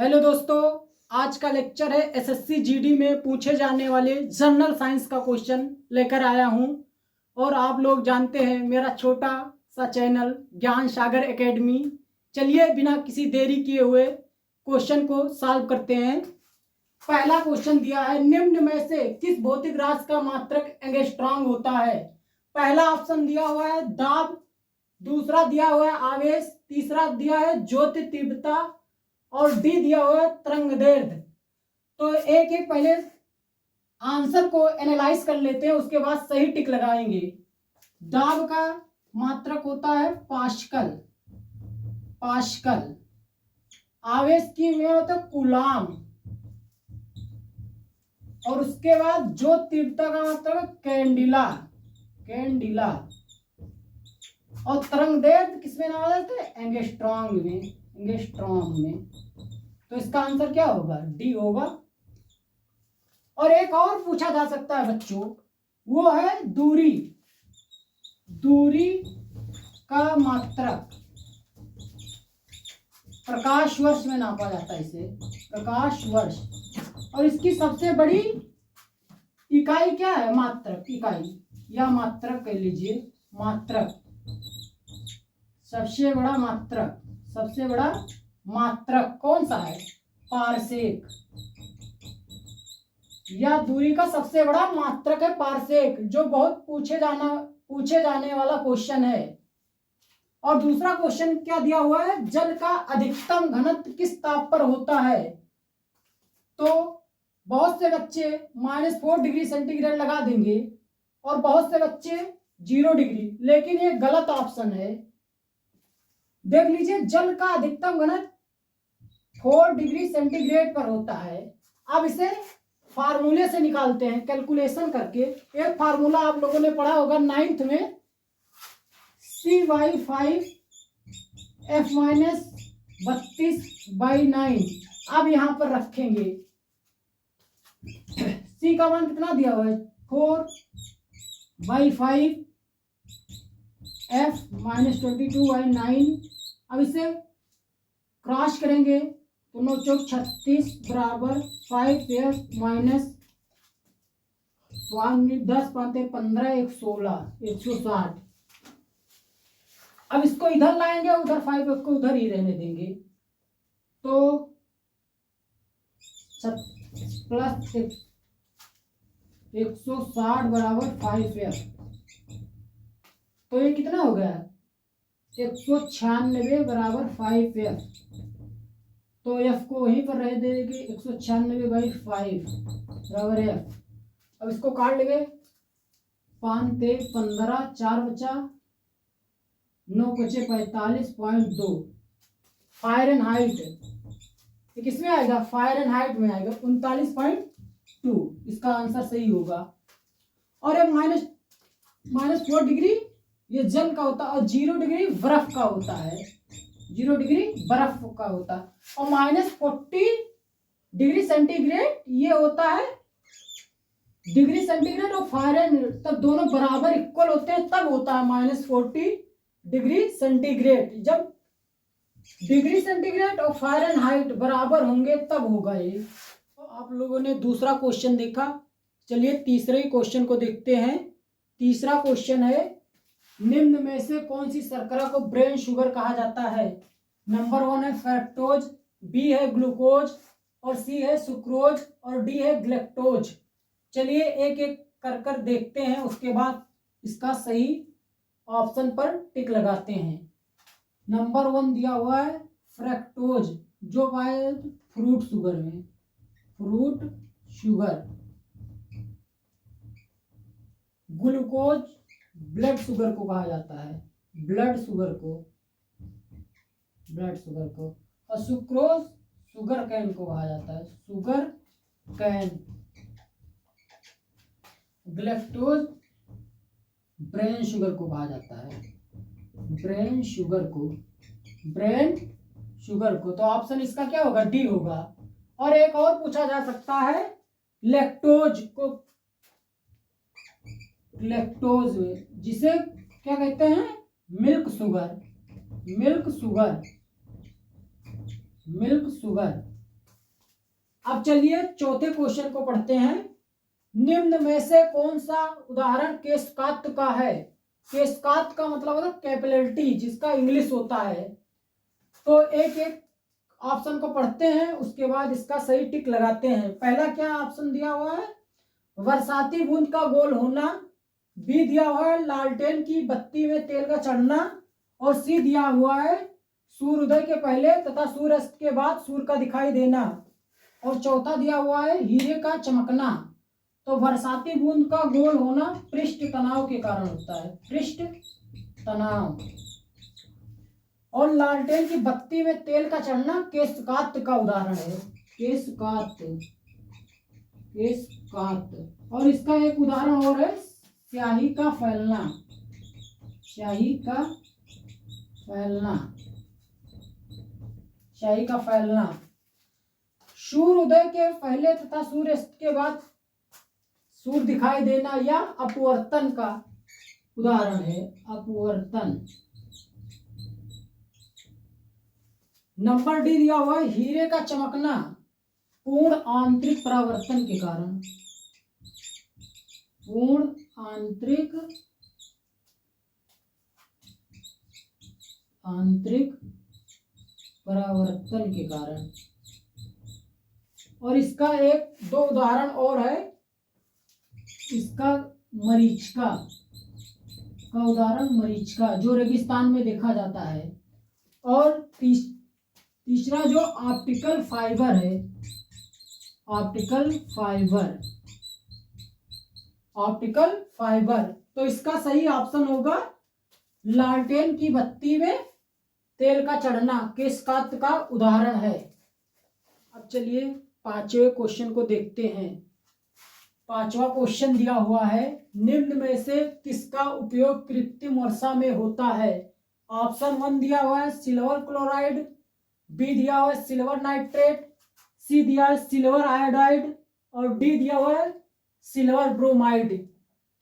Hello दोस्तों, आज का लेक्चर है एसएससी जीडी में पूछे जाने वाले जनरल साइंस का क्वेश्चन लेकर आया हूं। और आप लोग जानते हैं मेरा छोटा सा चैनल ज्ञान सागर एकेडमी। चलिए बिना किसी देरी किए हुए क्वेश्चन को सॉल्व करते हैं। पहला क्वेश्चन दिया है, निम्न में से किस भौतिक राशि का मात्रक एंगस्ट्रॉम होता है। पहला ऑप्शन दिया हुआ है दाब, दूसरा दिया हुआ है आवेश, तीसरा दिया है ज्योति तीव्रता और डी दिया हुआ है तरंगदैर्घ्य। तो एक एक पहले आंसर को एनालाइज कर लेते हैं, उसके बाद सही टिक लगाएंगे। दाब का मात्रक होता है पास्कल। पास्कल। आवेश की में होता है कूलाम। और उसके बाद जो तीव्रता का मात्रक है कैंडिला। कैंडिला। और तरंगदैर्घ्य किसमें नाम आता है? एंगस्ट्रॉम में। एंगस्ट्रॉम में। तो इसका आंसर क्या होगा? डी होगा। और एक और पूछा जा सकता है बच्चों, वो है दूरी। दूरी का मात्रक प्रकाश वर्ष में नापा जाता है इसे। प्रकाश वर्ष। और इसकी सबसे बड़ी इकाई क्या है? मात्रक इकाई या मात्रक कह लीजिए। मात्रक। सबसे बड़ा मात्रक। सबसे बड़ा मात्रक कौन सा है? पारसेक। या दूरी का सबसे बड़ा मात्रक है पारसेक, जो बहुत पूछे जाने वाला क्वेश्चन है। और दूसरा क्वेश्चन क्या दिया हुआ है? जल का अधिकतम घनत्व किस ताप पर होता है? तो बहुत से बच्चे -4 डिग्री सेंटीग्रेड लगा देंगे और बहुत से बच्चे 0 डिग्री, लेकिन ये गलत ऑप्शन है। देख लीजिए, जल का अधिकतम घनत्व 4 डिग्री सेंटीग्रेड पर होता है। अब इसे फार्मूले से निकालते हैं कैलकुलेशन करके। एक फार्मूला आप लोगों ने पढ़ा होगा 9th में, C/5 F-32/9। अब यहां पर रखेंगे। C का मान कितना दिया हुआ है? 4/5 F-22/9। अब इसे क्रॉस करेंगे तो 9 चौक 36 बराबर 5F माइनस 10 पाते 15 1 16 160। अब इसको इधर लाएंगे, उधर 5F को उधर ही रहने देंगे। तो प्लस 160 बराबर 5F। तो ये कितना हो गया? 196 बराबर 5F। तो F को वहीं पर रह देंगे। 196/5 बराबर F। अब इसको काट लेंगे। 5 3 15, 4 बचा, 9 बचे 45.2। फ़ारेनहाइट ये किसमें आएगा? फ़ारेनहाइट में आएगा। 39.2 इसका आंसर सही होगा। और ये -4 डिग्री ये जल का होता है और 0 डिग्री बर्फ का होता है। 0 डिग्री बर्फ का होता है। और -40 डिग्री सेंटीग्रेड ये होता है डिग्री सेंटीग्रेड और फ़ारेनहाइट, तब दोनों बराबर इक्वल होते हैं, तब होता है -40 डिग्री सेंटीग्रेड। जब डिग्री सेंटीग्रेड और फ़ारेनहाइट बराबर होंगे तब होगा ये। तो आप लोगों ने दूसरा क्वेश्चन देखा। चलिए तीसरे क्वेश्चन को देखते हैं। तीसरा क्वेश्चन है, निम्न में से कौन सी शर्करा को ब्रेन शुगर कहा जाता है? नंबर 1 है फ्रक्टोज, बी है ग्लूकोज, और सी है सुक्रोज, और डी है ग्लैक्टोज। चलिए एक एक कर कर देखते हैं, उसके बाद इसका सही ऑप्शन पर टिक लगाते हैं। नंबर 1 दिया हुआ है फ्रक्टोज, जो पाया फ्रूट शुगर में। Fruit sugar. Glucose blood sugar को कहा जाता है। ब्लड शुगर को। ब्लड शुगर को। और सुक्रोज शुगर कैन को कहा जाता है। Sugar cane. Galactose brain sugar को कहा जाता है। ब्रेन शुगर को। ब्रेन शुगर को। तो ऑप्शन इसका क्या होगा? डी होगा। और एक और पूछा जा सकता है, लैक्टोज को। लैक्टोज जिसे क्या कहते हैं? Milk sugar. Milk sugar. Milk sugar. अब चलिए चौथे क्वेश्चन को पढ़ते हैं। निम्न में से कौन सा उदाहरण केशकात का है? केशकात का मतलब होता है कैपिलरिटी, जिसका इंग्लिश होता है। तो एक एक ऑप्शन को पढ़ते हैं, उसके बाद इसका सही टिक लगाते हैं। पहला क्या ऑप्शन दिया हुआ है? बरसाती बूंद का गोल होना। बी दिया हुआ है लालटेन की बत्ती में तेल का चढ़ना। और सी दिया हुआ है सूर्योदय के पहले तथा सूर्यास्त के बाद सूर्य का दिखाई देना। और चौथा दिया हुआ है हीरे का चमकना। तो बरसाती बूंद का गोल होना पृष्ठ तनाव के कारण होता है, पृष्ठ तनाव। और लालटेन की बत्ती में तेल का चढ़ना केशकात का उदाहरण है, केशकात, केशकात। और इसका एक उदाहरण और है स्याही का फैलना, स्याही का फैलना, स्याही का फैलना। सूर्योदय के पहले तथा सूर्यास्त के बाद सूर्य दिखाई देना या अपवर्तन का उदाहरण है, अपवर्तन। नंबर डी दिया हुआ है हीरे का चमकना पूर्ण आंतरिक परावर्तन के कारण, पूर्ण आंतरिक परावर्तन के कारण। और इसका एक दो उदाहरण और है, इसका मरीचिका का उदाहरण, मरीचिका जो रेगिस्तान में देखा जाता है। और तीसरा जो ऑप्टिकल फाइबर है, ऑप्टिकल फाइबर, ऑप्टिकल फाइबर। तो इसका सही ऑप्शन होगा लालटेन की बत्ती में तेल का चढ़ना केशकात का उदाहरण है। अब चलिए पांचवें क्वेश्चन को देखते हैं। पांचवा क्वेश्चन दिया हुआ है निम्न में से किसका उपयोग कृत्रिम वर्षा में होता है? ऑप्शन 1 दिया हुआ है सिल्वर क्लोराइड, बी दिया हुआ है सिल्वर नाइट्रेट, सी दिया है सिल्वर आयोडाइड और डी दिया हुआ है सिल्वर ब्रोमाइड।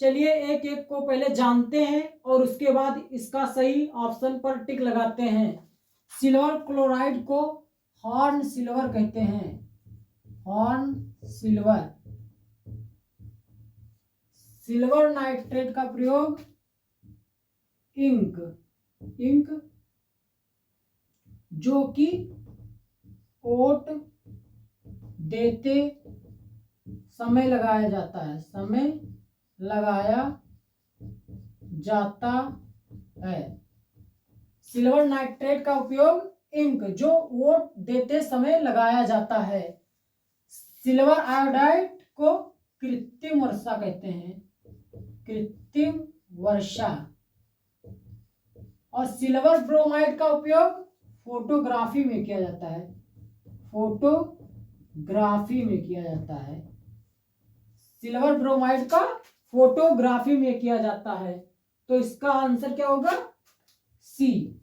चलिए एक एक को पहले जानते हैं और उसके बाद इसका सही ऑप्शन पर टिक लगाते हैं। सिल्वर क्लोराइड को हॉर्न सिल्वर कहते हैं, हॉर्न सिल्वर। सिल्वर नाइट्रेट का प्रयोग इंक, इंक जो कि ओट देते समय लगाया जाता है, समय लगाया जाता है। सिल्वर नाइट्रेट का उपयोग इंक जो ओट देते समय लगाया जाता है। सिल्वर आयोडाइड को कृत्रिम वर्षा कहते हैं, कृत्रिम वर्षा। और सिल्वर ब्रोमाइड का उपयोग फोटोग्राफी में किया जाता है, फोटोग्राफी में किया जाता है। सिल्वर ब्रोमाइड का फोटोग्राफी में किया जाता है। तो इसका आंसर क्या होगा? सी,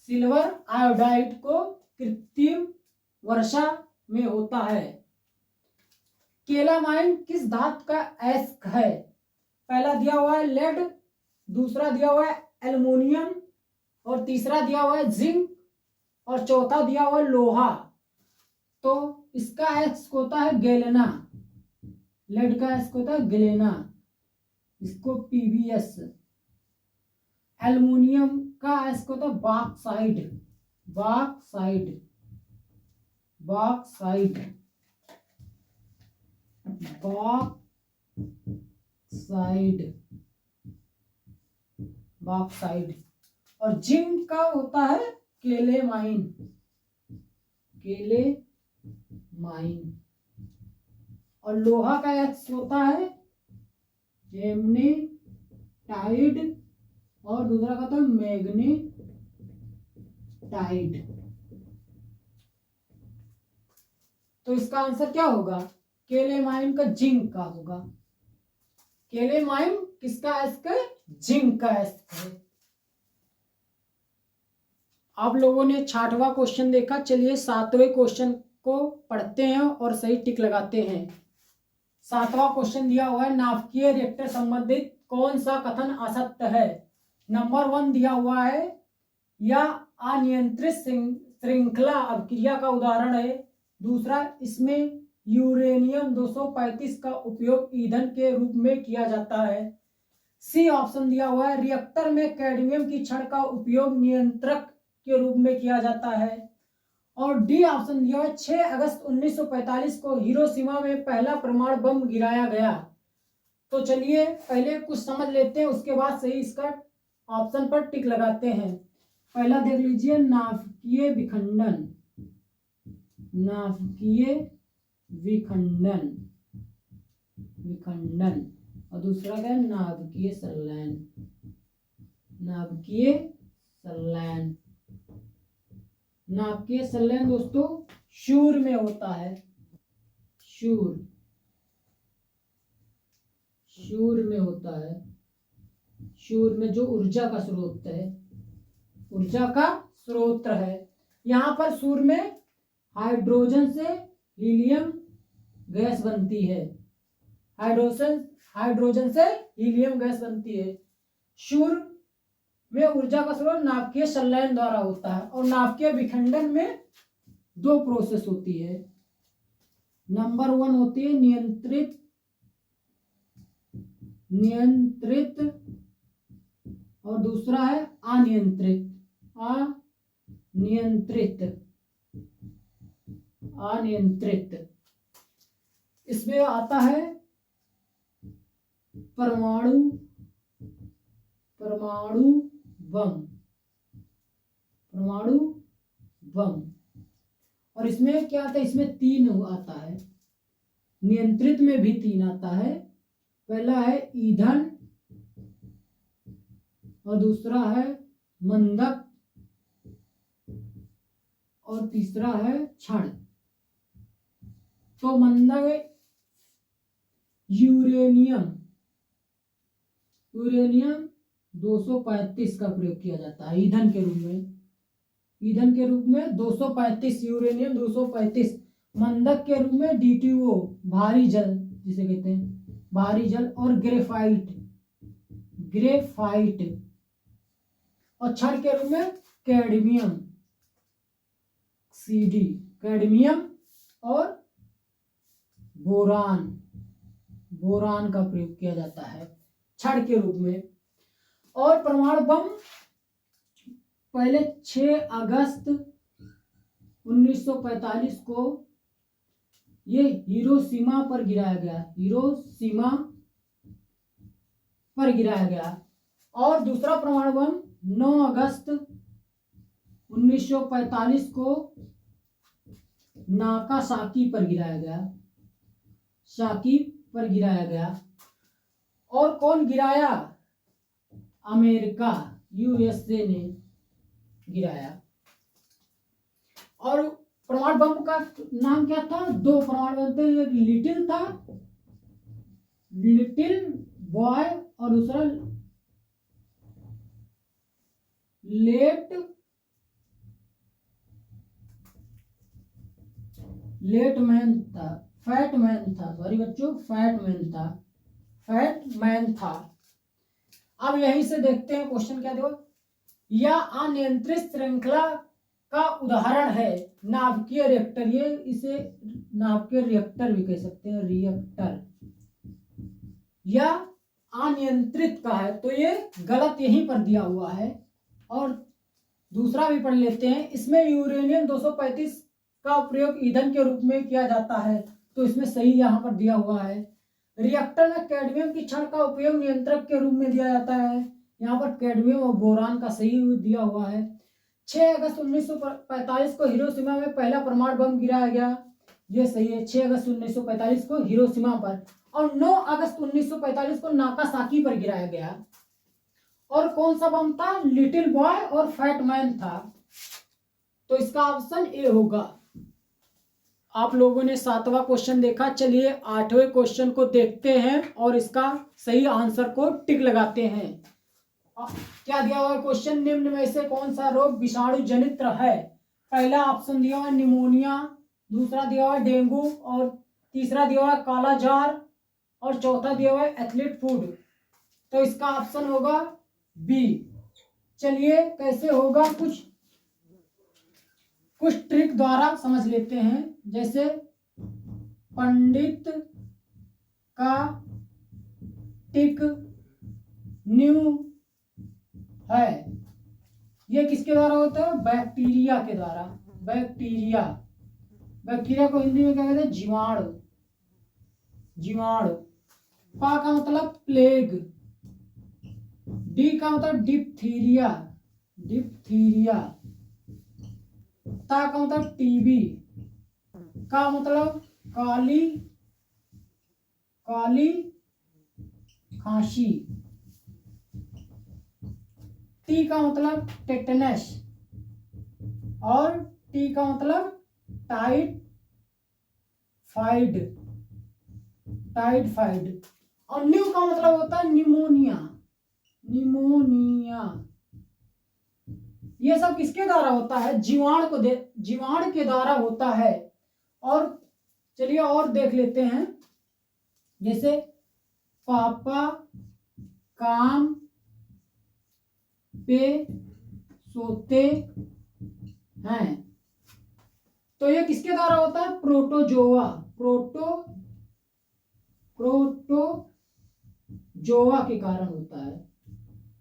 सिल्वर आयोडाइड को कृत्रिम वर्षा में होता है। केलामाइन किस धातु का अयस्क है? पहला दिया हुआ है लेड, दूसरा दिया हुआ है एल्युमिनियम और तीसरा दिया हुआ है जिंक और चौथा दिया हुआ है लोहा। तो इसका अयस्क होता है गैलेना, लेड का अयस्क होता है गैलेना, इसको पीबीएस। एल्युमिनियम का अयस्क होता है bauxite, bauxite, bauxite, bauxite, bauxite. और जिंक का होता है केलेमाइन, केलेमाइन। और लोहा का अयस्क होता है हेमनेटाइड और दूसरा का था मैग्नेटाइड। तो इसका आंसर क्या होगा? केलेमाइन का जिंक का होगा। केलेमाइन किसका अयस्क है? जिंक का अयस्क है। आप लोगों ने 6वां क्वेश्चन देखा। चलिए 7वें क्वेश्चन को पढ़ते हैं और सही टिक लगाते हैं। 7वां क्वेश्चन दिया हुआ है नाभिकीय रिएक्टर संबंधित कौन सा कथन असत्य है? नंबर 1 दिया हुआ है या अनियंत्रित श्रृंखला अभिक्रिया का उदाहरण है। दूसरा इसमें यूरेनियम 235 का उपयोग ईंधन के रूप में किया जाता है। सी ऑप्शन दिया हुआ है, रिएक्टर में कैडमियम की छड़ का उपयोग नियंत्रक के रूप में किया जाता है। और डी ऑप्शन दिया है, 6 अगस्त 1945 को हिरोशिमा में पहला परमाणु बम गिराया गया। तो चलिए पहले कुछ समझ लेते हैं, उसके बाद सही इसका ऑप्शन पर टिक लगाते हैं। पहला देख लीजिए, नाभिकीय विखंडन, नाभिकीय विखंडन, विखंडन। और दूसरा क्या है, नाभिकीय संलयन, नाभिकीय संलयन। नाभिकीय संलयन दोस्तों शूर में होता है, शूर, शूर में होता है। शूर में जो ऊर्जा का स्रोत है, ऊर्जा का स्रोत है। यहाँ पर सूर्य में हाइड्रोजन से हीलियम गैस बनती है, हाइड्रोजन से हीलियम गैस बनती है। सूर्य में ऊर्जा का स्रोत नाभिकीय संलयन द्वारा होता है। और नाभिकीय विखंडन में 2 प्रोसेस होती है। नंबर 1 होती है नियंत्रित, नियंत्रित, और दूसरा है अनियंत्रित, अनियंत्रित, अनियंत्रित। इसमें आता है परमाणु, परमाणु बम, परमाणु बम। और इसमें क्या आता है, इसमें 3 आता है, नियंत्रित में भी 3 आता है। पहला है ईंधन, और दूसरा है मंदक, और तीसरा है क्षण। तो मंदक यूरेनियम, यूरेनियम 235 का प्रयोग किया जाता है ईंधन के रूप में, ईंधन के रूप में 235, यूरेनियम 235। मंदक के रूप में DTO, भारी जल जिसे कहते हैं, भारी जल। और ग्रेफाइट, ग्रेफाइट। और क्षण के रूप में कैडमियम, CD, कैडमियम। और बोरान, बोरान का प्रयोग किया जाता है क्षण के रूप में। और परमाणु बम पहले 6 अगस्त 1945 को ये हिरोशिमा पर गिराया गया, हिरोशिमा पर गिराया गया। और दूसरा परमाणु बम 9 अगस्त 1945 को नागासाकी पर गिराया गया, साकी पर गिराया गया। और कौन गिराया, अमेरिका, USA ने गिराया। और परमाणु बम का नाम क्या था, 2 परमाणु बम थे, एक लिटिल था, लिटिल बॉय, और दूसरा लेट मैन था, फैट मैन था, सॉरी बच्चों, फैट मैन था, फैट मैन था। अब यहीं से देखते हैं क्वेश्चन क्या देखो, यह अनियंत्रित श्रृंखला का उदाहरण है नाभिकीय रिएक्टर। ये इसे नाभिकीय रिएक्टर भी कह सकते हैं, रिएक्टर। यह अनियंत्रित का है, तो ये गलत यहीं पर दिया हुआ है। और दूसरा भी पढ़ लेते हैं, इसमें यूरेनियम 235 का प्रयोग ईंधन के रूप में किया जाता है, तो इसमें सही यहाँ पर दिया हुआ है। रिएक्टर में कैडमियम की छड़ का उपयोग नियंत्रक के रूप में दिया जाता है, यहाँ पर कैडमियम और बोरान का सही दिया हुआ है। 6 अगस्त 1945 को हिरोशिमा में पहला परमाणु बम गिराया गया, ये सही है, 6 अगस्त 1945 को हिरोशिमा पर। और 9 अगस्त 1945 को नागासाकी पर गिराया गया। और कौन सा बम था, लिटिल बॉय और फैट मैन था। तो इसका ऑप्शन ए होगा। आप लोगों ने 7वां क्वेश्चन देखा, चलिए 8वें क्वेश्चन को देखते हैं और इसका सही आंसर को टिक लगाते हैं। क्या दिया हुआ क्वेश्चन, निम्न में से कौन सा रोग विषाणु जनित है। पहला ऑप्शन दिया हुआ निमोनिया, दूसरा दिया हुआ डेंगू, और तीसरा दिया हुआ कालाजार, और चौथा दिया हुआ एथलीट फूड। तो इसका ऑप्शन होगा बी। चलिए कैसे होगा, कुछ ट्रिक द्वारा समझ लेते हैं। जैसे पंडित का टिक न्यू है। ये किसके द्वारा होता है? बैक्टीरिया के द्वारा। बैक्टीरिया, बैक्टीरिया को हिंदी में क्या कहते हैं? जीवाणु। जीवाणु। पा का मतलब प्लेग। डी का मतलब डिप्थीरिया। डिप्थीरिया। ता का मतलब टीबी। का मतलब काली, काली खांसी। टी का मतलब टेटनस। और टी का मतलब टाइफाइड। टाइफाइड। और न्यू का मतलब होता है निमोनिया। निमोनिया। ये सब किसके द्वारा होता है? जीवाणु के द्वारा होता है। और चलिए और देख लेते हैं। जैसे पापा काम पे सोते हैं, तो ये किसके द्वारा होता है? प्रोटोजोआ। प्रोटोजोआ के कारण होता है।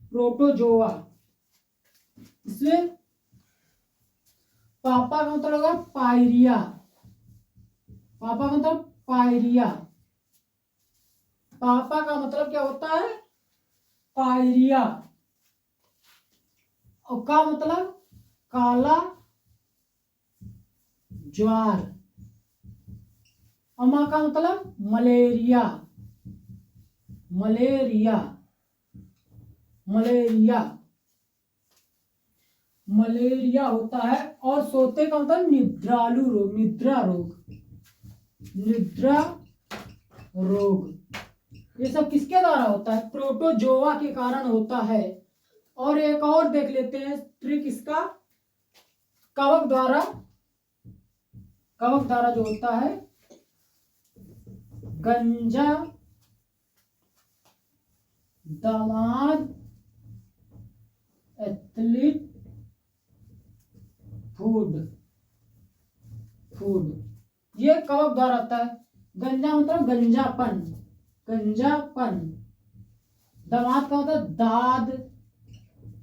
प्रोटोजोआ। इसमें पापा का मतलब होगा पायरिया। पापा का मतलब पायरिया। पापा का मतलब क्या होता है? पायरिया। और का मतलब काला ज्वार। और माँ का मतलब मलेरिया। मलेरिया। मलेरिया। मलेरिया होता है। और सोते का मतलब निद्रालु रोग। निद्रा रोग। निद्रा रोग। ये सब किसके द्वारा होता है? प्रोटोजोआ के कारण होता है। और एक और देख लेते हैं ट्रिक इसका। कवक द्वारा। कवक द्वारा जो होता है, गंजा, दामाद, एथलीट, फूड। ये कवक द्वारा आता है। गंजा मतलब गंजापन। गंजापन। दामाद का मतलब दाद,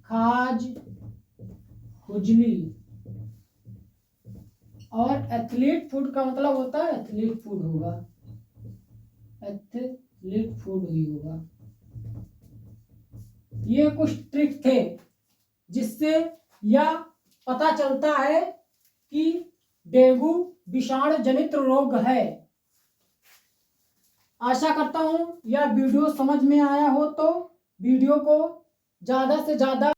खाज, खुजली। और एथलीट फूड का मतलब होता है एथलीट फूड होगा। एथलीट फूड ही होगा। ये कुछ ट्रिक थे जिससे यह पता चलता है कि डेंगू विषाणु जनित रोग है। आशा करता हूं यह वीडियो समझ में आया हो, तो वीडियो को ज्यादा से ज्यादा